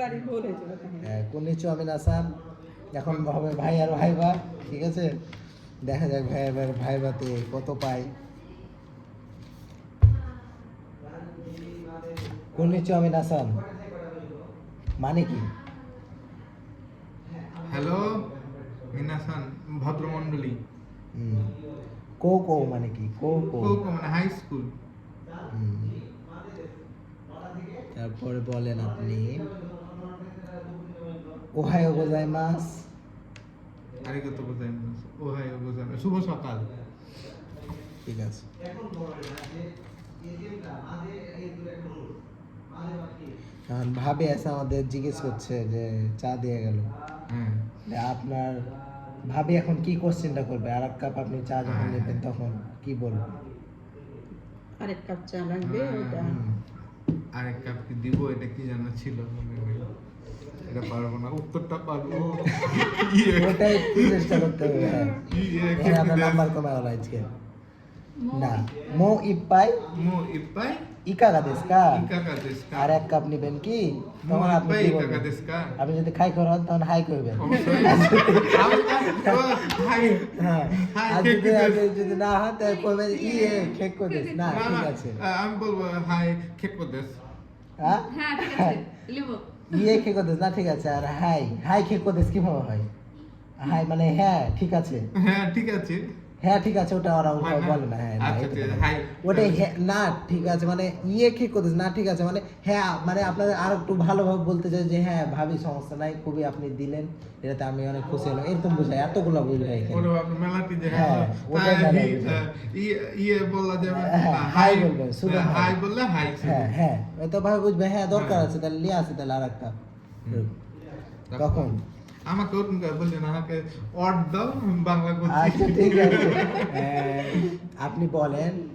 সবগুলারই ভুল হয়ে যাবে তাহলে। হ্যাঁ, কুনিচু আমি নাসান। এখন হবে ভাই আর ভাইবা, ঠিক আছে? দেখা যাক ভাই আর ভাইবাতে কত পাই। কুনিচু আমি নাসান মানে কি? হ্যালো মিনাসান ভদ্রমণ্ডলী। কো কো মানে কি? কো কো কোকো মানে হাই স্কুল। তারপরে বলেন আপনি ওহায়ো গোজাইমাস। আরিগাতো গোজাইমাসু। ওহাইও গোজাইমাসু। শুভ সকাল। ঠিক আছে। এখন ভাবে এসে আমাদের জিজ্ঞেস করছে যে চা দিয়ে গেল, হ্যাঁ আপনার ভাবি এখন কি কোশ্চেনটা করবে? আর এক কাপ আপনি চা যখন নেবেন তখন কি বলবেন? আরেক কাপ চা লাগবে ওটা। আরেক কাপ কি দিব? এটা কি জানা ছিল মনে নেই। এটা পারবো না, উত্তরটা পারবো। ওটাই একটু চেষ্টা করতে হবে। হ্যাঁ, এখানে আপনার নাম্বার কমে গেল আজকে। না, মো ইপাই মো ইপাই ইকাগা দেশু কা? ইকাগা দেশু কা? আর এক কাপ নেবেন কি? মো তখন আপনি ইপাই কি ইকাগা বলবেন? দেশু কা? আপনি যদি খাই করেন তখন হাই করবেন। অবশ্যই। হাই হ্যাঁ, হাই আর কেক যদি দেশ। আপনি যদি না হয় তাহলে করবেন ইয়ে খেক করে দিস। না, না ঠিক না, আছে। আমি বলবো হাই কেকো দেশ। হ্যাঁ, হ্যাঁ ঠিক আছে লিখো ইয়ে খেক করে দিস। না, ঠিক আছে। আর হাই হাই খেক করে দিস কিভাবে হয়? হাই মানে হ্যাঁ ঠিক আছে। হ্যাঁ ঠিক আছে। হ্যাঁ ঠিক আছে, ওটা ওরা হয় না? বলে না। হ্যাঁ না, আচ্ছা, এটা ঠিক আছে, বলে না। হাই। ওটাই না ঠিক আছে মানে ইয়ে কি করতেছে না ঠিক আছে মানে হ্যাঁ মানে আপনাদের আর একটু ভালোভাবে বলতে চাই যে হ্যাঁ ভাবি সমস্যা নাই, খুবই আপনি দিলেন, এটাতে আমি অনেক খুশি হলাম, এরকম বুঝাই। এতগুলো বুঝাই এখানে। ওরে বাপ, মেলাটি যে হ্যাঁ, ওটাই হ্যাঁ, মেলা বুঝায়। ইয়ে বলা যাবে হ্যাঁ, না, হাই বলবেন, শুধু হাই। হাই বললে হাই শুধু। হ্যাঁ হ্যাঁ, তো ভাবে বুঝবে হ্যাঁ দরকার হ্যাঁ। আছে, তাহলে নিয়ে আসে তাহলে আর একটা। তখন আমাকে ওরকম করে বললেন, আমাকে অড দাও, আমি বাংলা করছি। আচ্ছা ঠিক আছে। আপনি বলেন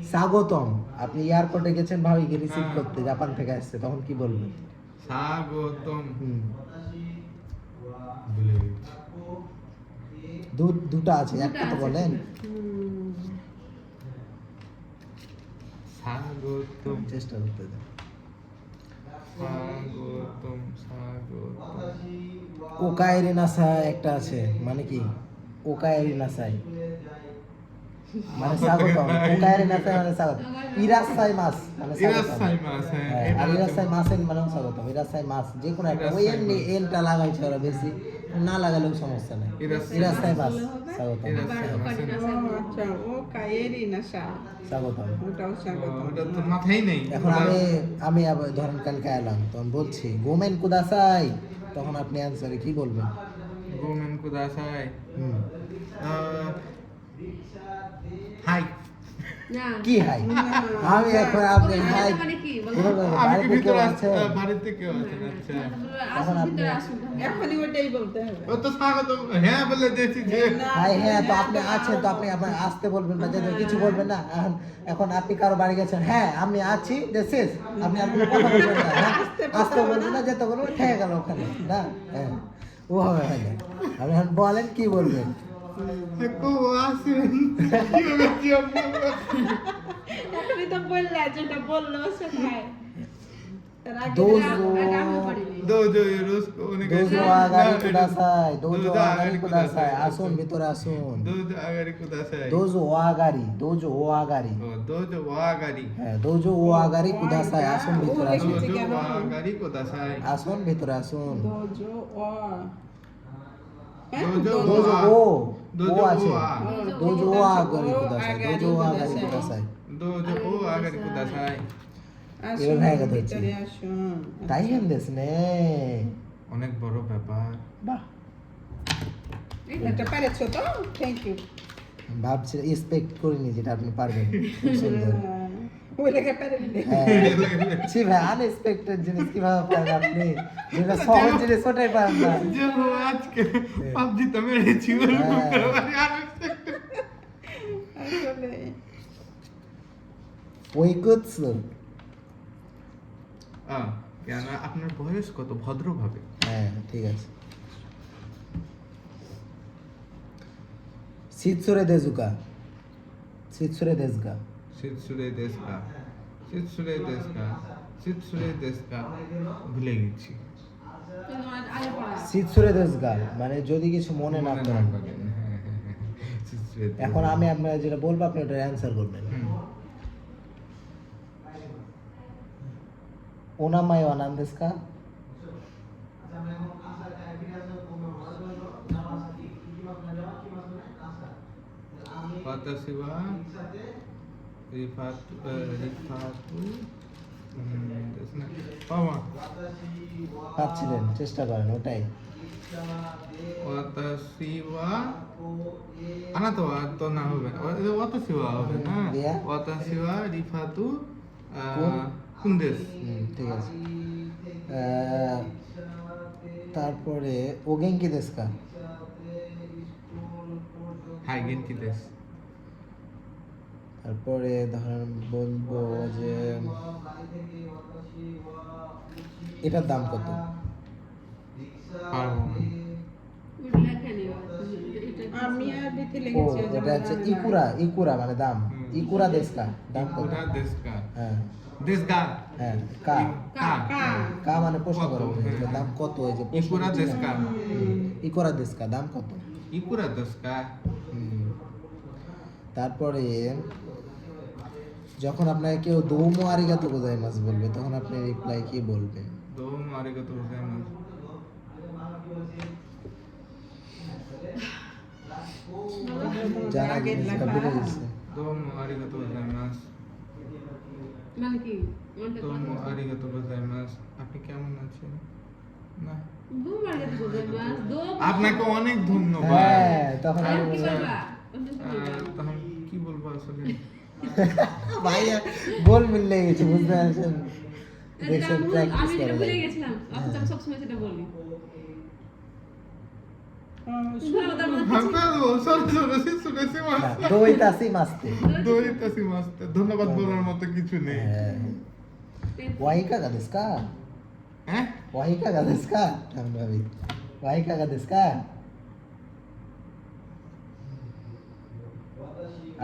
স্বাগতম। আপনি এয়ারপোর্টে গেছেন ভাবিকে রিসিভ হ্যাঁ। করতে, জাপান থেকে আসছে, তখন কি বলবেন? স্বাগতম। হুম, ভুলে গেছি। দুটা আছে, দুটা একটা তো আছে, বলেন। স্বাগতম চেষ্টা করতে দেন। স্বাগতম স্বাগতম। ওকায়েরি নাসাই একটা আছে, মানে কি? ওকায়েরি নাসাই মানে স্বাগতম। ওকায়েরি নাসাই মানে স্বাগতম। ইরাসাই মাস মানে স্বাগতম। ইরাসাই মাস, হ্যাঁ, হ্যাঁ, এটা আর হচ্ছে- ইরাসাই মাসের মানেও স্বাগতম। ইরাসাই মাস যে কোনো একটা, ওই ইরাসাই এমনি মাস। এনটা লাগাইছে ওরা বেশি, না লাগালেও সমস্যা নাই। ইরাসাই ইরাসাই মাস বললে হবে? স্বাগতম। ইরাসাই আবার মাস। ওকারি ও আচ্ছা, ও কায়েরি নাশা, স্বাগতম। ওটাও স্বাগত। ওটা তো মাথায় নেই। এখন আমি আবার ধরেন কালকে এলাম, তখন বলছি গোমেন কুদাসাই, তখন আপনি অ্যান্সারে কি বলবেন? গোমেন কুদাসাই। হুম, হাই। না কি হাই? না, আমি এখন আপনি ওখানে হাই আছে মানে কি বলো? কিভাবে বলবো? আমি কি বাড়িতে ভিতরে কেউ আছে? বাড়িতে কেউ আছেন? আচ্ছা। আসুন আপনি- ভিতরে আসুন এখনই ওটাই বলতে হবে। ও তো স্বাগতম হ্যাঁ বলে দিয়েছি যে। না, হাই হ্যাঁ, তো আপনি হ্যাঁ, আছেন, তো আপনি আপনার আসতে বলবেন না, যেতে কিছু বলবেন না। এখন আপনি কারো বাড়ি গেছেন, হ্যাঁ আমি আছি, শেষ। আপনি আর কোনো কথা বলবেন না। হ্যাঁ, আসতে বলবেন না, যেতে বলবেন, ঠেকে গেল ওখানে না। হ্যাঁ, ও হবে হয় না। আপনি এখন বলেন কি বলবেন? কো আসেন কিভাবে কি বলবো? এখনই তো বললে, যেটা বললো সেটাই। তার আগে দোজো এটা আমিও পারিনি। দোজো রোজকো উনি দোজো আগারি কুদাসাই, দোজো আগারি কুদাসাই, আসুন ভিতরে আসুন। দোজো আগারি কুদাসাই। দোজো ও আগারি, দোজো ও আগারি। ও দোজো ওয়াগারি। হ্যাঁ, দোজো ও আগারি কুদাসাই, আসুন ভিতরে আসুন। দোজো ওয়াগারি কুদাসাই। আসুন ভিতরে আসুন। দোজো ও দোজো দোজো ও দোজো ও আছে। ওয়া। দোজো ও আগারি কুদাসাই, দোজো ও আগারি কুদাসাই। দোজো ও আগারি কুদাসাই। আসুন হয়ে গেছে। ভিতরে আসুন। তাই হেন দেশ নে। অনেক বড় ব্যাপার। বাহ, এটা পেরেছো তো? Thank you. ভাবছি এক্সপেক্ট করিনি যেটা আপনি পারবেন। খুব সুন্দর। ওই লেগে পেরেনি। হ্যাঁ, ছি ভাই, আনএক্সপেক্টেড জিনিস কিভাবে পারেন আপনি? যেটা সহজ জিনিস ওটাই পারেন না। যে ও আজকে পাবজি তো মেরেছি ওরকম হ্যাঁ। করে মানে unexpected। আসলে ওই কুৎসু। কেন আপনার বয়স কত? ভদ্রভাবে। হ্যাঁ ঠিক আছে। সিৎসুরে দেজুকা, সিৎসুরে দেজগা। শিতসুরে দেশকা, শিতসুরে দেশকা, চিৎসুরে দেশকা ভুলে গেছি কিন্তু আগে পড়া সিৎসুরে দেশগাল মানে যদি কিছু মনে না মনে করেন। করেন। হ্যাঁ, হ্যাঁ, হ্যাঁ। চিৎসুরে দেশকা। এখন আমি আপনার যেটা বলবো আপনি ওটার অ্যান্সার করবেন। হুম। ওনামাই ওয়ানান দেশকা Watashi wa Rifatu desu ne. Pama. পাচ্ছিলেন, চেষ্টা করেন ওটাই। Watashi wa Anata wa to na hobe na. Watashi wa hobe na. Yeah. Watashi wa Rifatu Kun? kun desu. ঠিক আছে। তারপরে ওগেঙ্কি দেশকা Hai genki desu. তারপরে ধরেন বলবো যে এটার দাম কত? পারবো না। ওটা লেখা নেই এটা আমি আর রীতি ও লেগেছি ওই যে এটা হচ্ছে বললাম না। ইকুরা, ইকুরা মানে দাম। হুম। ইকুরা দেশকা দাম কত? Ikura desu ka. হ্যাঁ Desu ga. হ্যাঁ কা Ka. কা। কা মানে প্রশ্ন কত? করা হয়েছে, হ্যাঁ। দাম কত এই যে প্রশ্ন Ikura করছে। desu ka. ইকুরা দেশকা দাম কত? Ikura desu ka. হুম। তারপরে যখন আপনাকে কেউ দৌমো আরিগাতো গোজাইমাস বলবে তখন আপনি রিপ্লাই কি বলবেন? Domo arigato gozaimasu. জানা আগের জিনিসটা লেখা। ভুলে গেছে। Domo arigato gozaimasu. মানে কি মনটা Domo arigato gozaimasu. আপনি কেমন আছেন? না। দু মার্কে তো বোঝাই মাস দো আপনাকে অনেক ধন্যবাদ। হ্যাঁ তখন আর আমি কি বললাম, বলবা অন্য কি বলবা তখন কি বলবো আসলে? ভাইয়া গোল মিলে গেছে বুঝতে পারছেন? দেখছেন আমি প্র্যাকটিস এটা করে ভুলে যায়। গেছিলাম অথচ আমি সবসময় সেটা বলি ও, না, দইতাসি মাস্তে। ধন্যবাদ বলার মতো কিছু নেই। হ্যাঁ। ওয়াহিকা গা দেশকা? হ্যাঁ? ওয়াহিকা গা দেশকা? আমি ভাবি ওয়াহিকা গা দেশকা?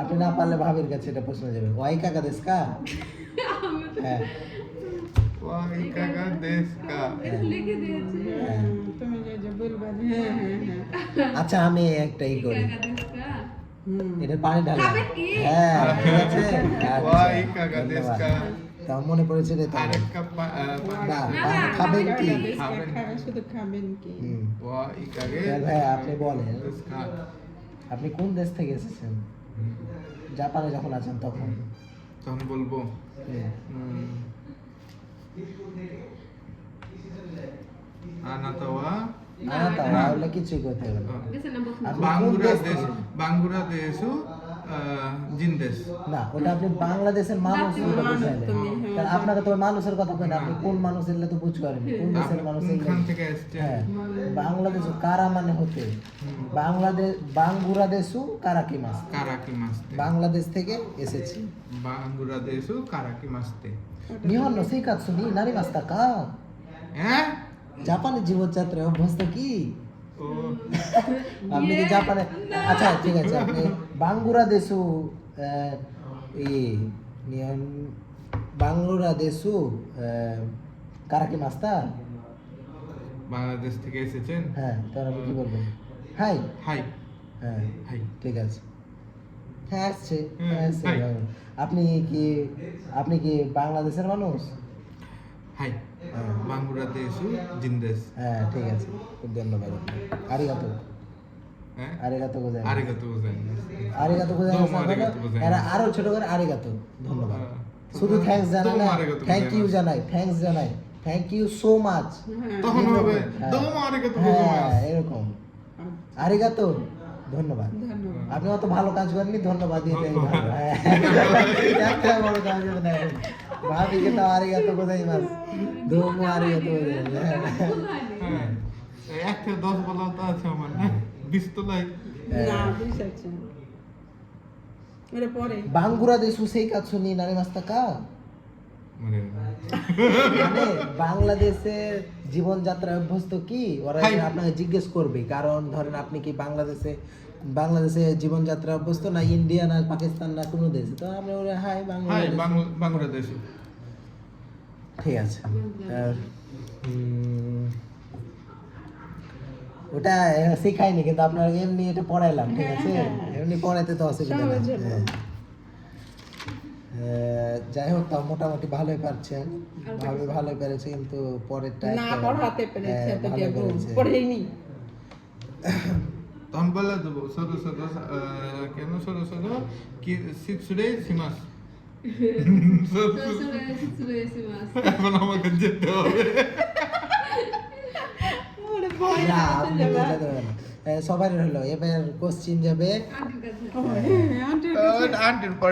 আপনি না পারলে ভাবির কাছে এটা প্রশ্ন যাবে। ওয়াহিকা গা দেশকা? হ্যাঁ ওয়াই কাকা দেশকা। এটা লিখে দিয়েছে হ্যাঁ। তুমি যে বলবা হ্যাঁ হ্যাঁ আচ্ছা আমি একটা ই করি, কাকা দেশকা হুম। এটা পানি ঢালা। খাবেন কি? হ্যাঁ ঠিক আছে। ওয়াই আচ্ছা, কাকা ধন্যবাদ। দেশকা। তা মনে পড়েছে রে তো। আরেকটা না, না, খাবেন কি? খাবেন। খাবেন শুধু খাবেন কি হুম। ওয়াই কাকে তাহলে ভাই আপনি বলেন, দেশকা। আপনি কোন দেশ থেকে এসেছেন? জাপানে যখন আছেন তখন? তখন বলবো হুম। আনাতাওয়া আনাতা ওয়াহলে কিছুই করতে হবে না। দেশের নাম বলছি আপনি কোন বাঙ্গুরা দেশ দেশ থেকে? বাঙ্গুরা দেশু জিন্দেশ। না ওটা আপনি বাংলাদেশের মানুষ ওটা বুঝাইলেন। তুমি, হ্যাঁ। কারণ আপনাকে তো মানুষের কথা কই না, আপনি কোন মানুষ এলে তো বুঝতে পারেন কোন আপনি দেশের মানুষ এলে। কোনখান থেকে এসেছেন? হ্যাঁ বাংলাদেশ কারা মানে হতে বাংলাদেশ বাঙ্গুরাদেশু কারাকি মাস, কারাকি মাস্তে। বাংলাদেশ থেকে এসেছি। বাঙ্গুরা দেশু কারাকি মাস্তে। নিহন নসিকাতসুনি নারী মাস্তা কা হ্যাঁ? জাপানের জীবনযাত্রায় অভ্যস্ত কি? ও আপনি কি জাপানে? আচ্ছা ঠিক আছে, আপনি বাঙ্গুরাদেশু নিয়ন বাঙ্গুরাদেশু কারাকি মাস্তা? বাংলাদেশ থেকে এসেছেন? হ্যাঁ তাহলে আপনি কি বলবেন? হাই। হাই হ্যাঁ হাই। ঠিক আছে। হ্যাঁ আসছে, হুম, হ্যাঁ আসছে। হাই। আপনি কি বাংলাদেশের মানুষ? হাই হ্যাঁ। বাঙ্গুরা দেশু জিন্দেশ। হ্যাঁ ঠিক আছে, খুব ধন্যবাদ আপনাকে। আরিগাতো হ্যাঁ? আরিগাতো গোজাই আরিগাতো গোজাইমাসু। আরিগাতো গোজাই দোমো আরিগাতো গোজাইমাসু। এরা আরো ছোট করে আরিগাতো ধন্যবাদ। হ্যাঁ। শুধু থ্যাঙ্কস জানাই দোমো না, আরিগাতো থ্যাংক ইউ গোজাইমাসু। জানাই, থ্যাঙ্কস জানাই, থ্যাংক ইউ সো মাচ। হ্যাঁ তখন হবে হ্যাঁ। দোমো আরিগাতো হ্যাঁ গোজাইমাসু। এরকম আরিগাতো ধন্যবাদ। ধন্যবাদ আপনি অত ভালো কাজ করেননি, ধন্যবাদ দিতে ধন্যবাদ। একটা বড় কাজ করে দেখেন। ভাবিকে তো আরিগাতো গোজাইমাস, দোমো আরিগাতো গোজাইমাস। হ্যাঁ। এই 1 থেকে 10 বলা তো আছে আমার না? 20 তো নাই। না বুঝাচ্ছি ওরে পরে বাঙ্গুরাদেশু সেই কাছুনি নারী মাস্তা কা? মানে মানে বাংলাদেশের জীবনযাত্রা অভ্যস্ত কি? ওরা হাই। আপনাকে জিজ্ঞেস করবে, কারণ ধরেন আপনি কি বাংলাদেশে জীবনযাত্রা অভ্যস্ত না ইন্ডিয়া না পাকিস্তান না কোনো দেশে, তো আপনি ওরা হাই হাই বাংলাদেশ। বাঙ্গুরা দেশু। ঠিক আছে আর, ওটা শিখাইনি কিন্তু আপনার এমনি এটা পড়াইলাম ঠিক আছে এমনি পড়াইতে তো অসুবিধা নেই সহজ হলো। হ্যাঁ। যাই হোক তাও মোটামুটি ভালোই পারছেন ভালোই পেরেছে কিন্তু পরেরটা না একটা- পড়াতে পেরেছে হ্যাঁ, তো ভালো কেউ পেরেছে। পড়েইনি তখন বলে দেবো ছোট ছোট কেন ছোট ছোট কি শিখছুড়ে সীমাস এখন আমাকে যেতে হবে ওরে ভয় না লাগছে আপনি যাবা। বোঝাতে পারবেন না। সবারই হলো এবার কোশ্চিন যাবে আন্টির কাছে আন্টির পরে